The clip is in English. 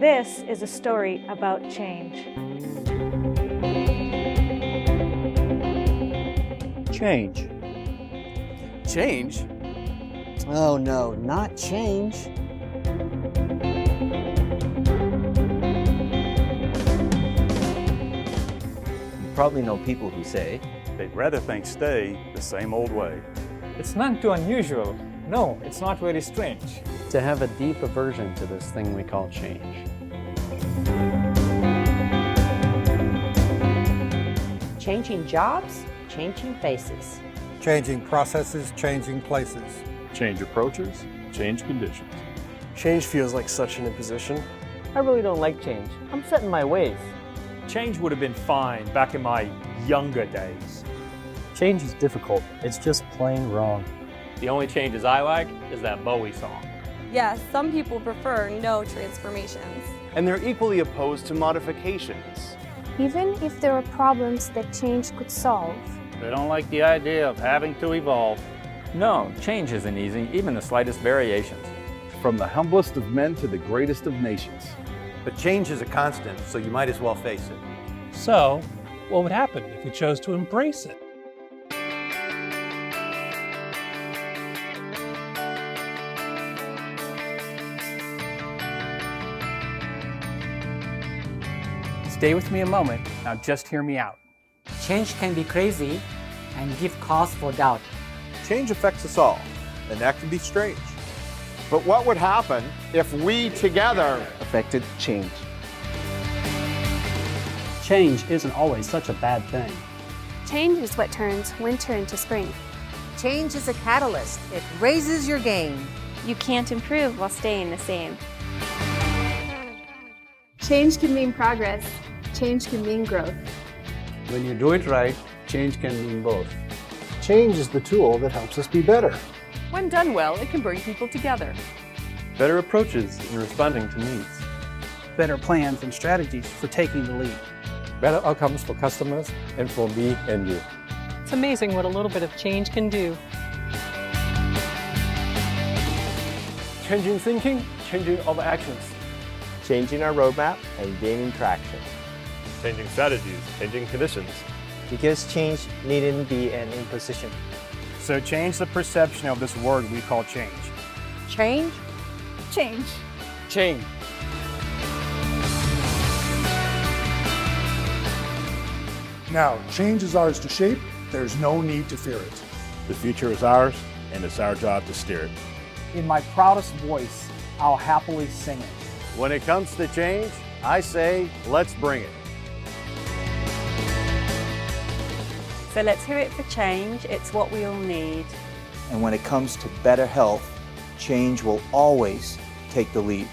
This is a story about change. Change. Change? Oh no, not change. You probably know people who say, they'd rather things stay the same old way. It's none too unusual. No, it's not very strange. To have a deep aversion to this thing we call change. Changing jobs, changing faces. Changing processes, changing places. Change approaches, change conditions. Change feels like such an imposition. I really don't like change. I'm set in my ways. Change would have been fine back in my younger days. Change is difficult. It's just plain wrong. The only changes I like is that Bowie song. Yes, some people prefer no transformations. And they're equally opposed to modifications. Even if there are problems that change could solve. They don't like the idea of having to evolve. No, change isn't easy, even the slightest variations. From the humblest of men to the greatest of nations. But change is a constant, so you might as well face it. So, what would happen if we chose to embrace it? Stay with me a moment. Now just hear me out. Change can be crazy and give cause for doubt. Change affects us all, and that can be strange. But what would happen if we together affected change? Change isn't always such a bad thing. Change is what turns winter into spring. Change is a catalyst. It raises your game. You can't improve while staying the same. Change can mean progress. Change can mean growth. When you do it right, change can mean both. Change is the tool that helps us be better. When done well, it can bring people together. Better approaches in responding to needs. Better plans and strategies for taking the lead. Better outcomes for customers and for me and you. It's amazing what a little bit of change can do. Changing thinking, changing our actions. Changing our roadmap and gaining traction. Changing strategies, changing conditions. Because change needn't be an imposition. So change the perception of this word we call change. Change? Change. Change. Now, change is ours to shape. There's no need to fear it. The future is ours, and it's our job to steer it. In my proudest voice, I'll happily sing it. When it comes to change, I say, let's bring it. So let's hear it for change. It's what we all need. and when it comes to better health, change will always take the lead.